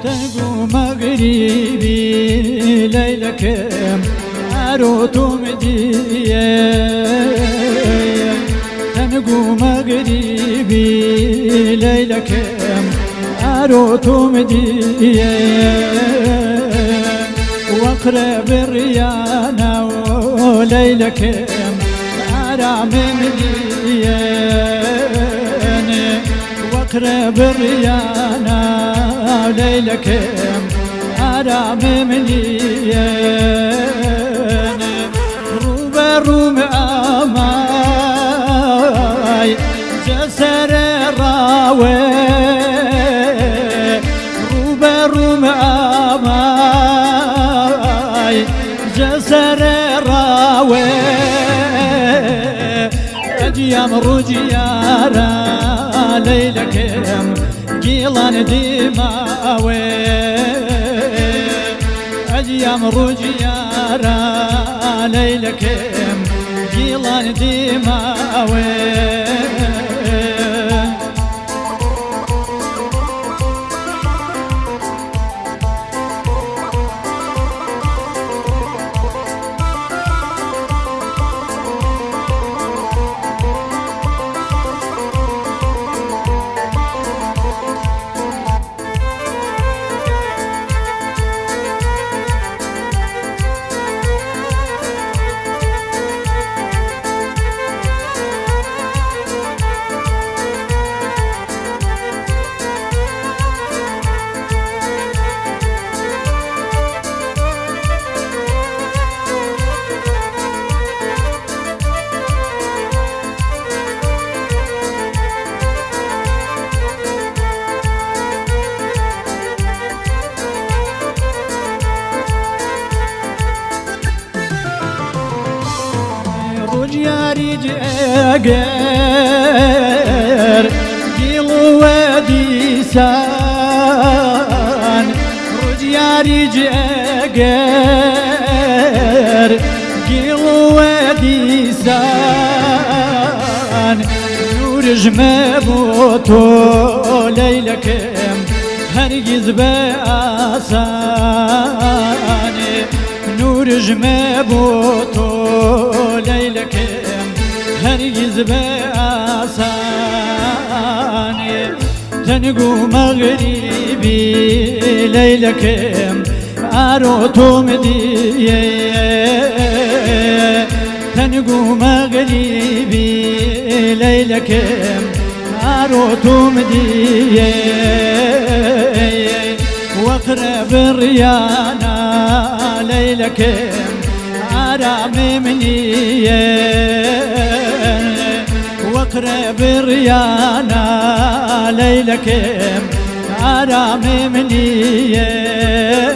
تنقو مغربي ليلكم عروتم ديان تنقو مغربي ليلكم عروتم ديان واقرب الريانا وليلكم عرام مليان واقرب الريانا وليلكم عرام مليان روب الروم اماي جسر الراوي روب الروم اماي جسر الراوي أجيام رجيارا ليلكم جيلان دماوي أجيام رجيارا ليلكم جيلان دماوي ياري جاقر جيلو وديسان رجياري جاقر جيلو وديسان نورج مبوتو ليلكم هرگز بآسان نورج مبوتو ليلكم هرگز بآسان تنقو مغربي ليلكم عروتم ديان تنقو مغربي ليلكم عروتم ديان واقرب الريانا ليلكم عرام منيان واقرب الريانا ليلكم عرام منيان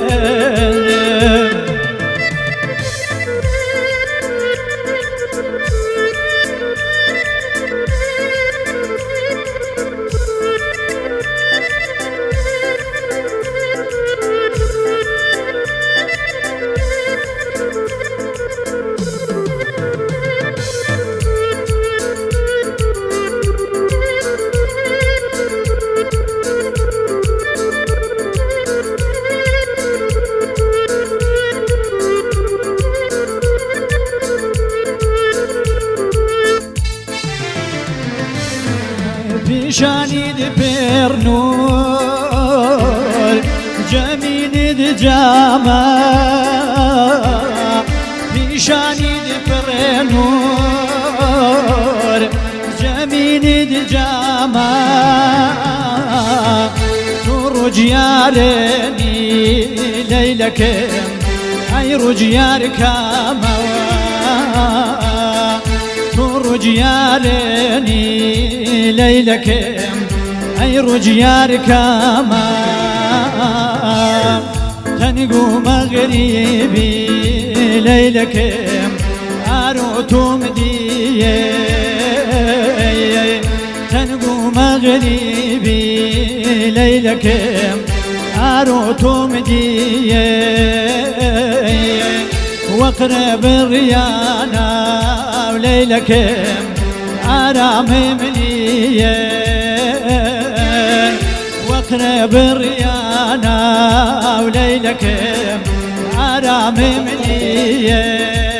بشاني برنور جميل جمال بشاني برنور جميل جمال ترج يارني ليلكم أي رجيار كما ترج يارني ليلكم أي رجيار كما تنقو مغربي ليلكم عروتم ديان تنقو مغربي ليلكم عروتم ديان واقرب الريانا وليلكم عرام مليان واقرب الريانا بريانا وليلكم آرام منية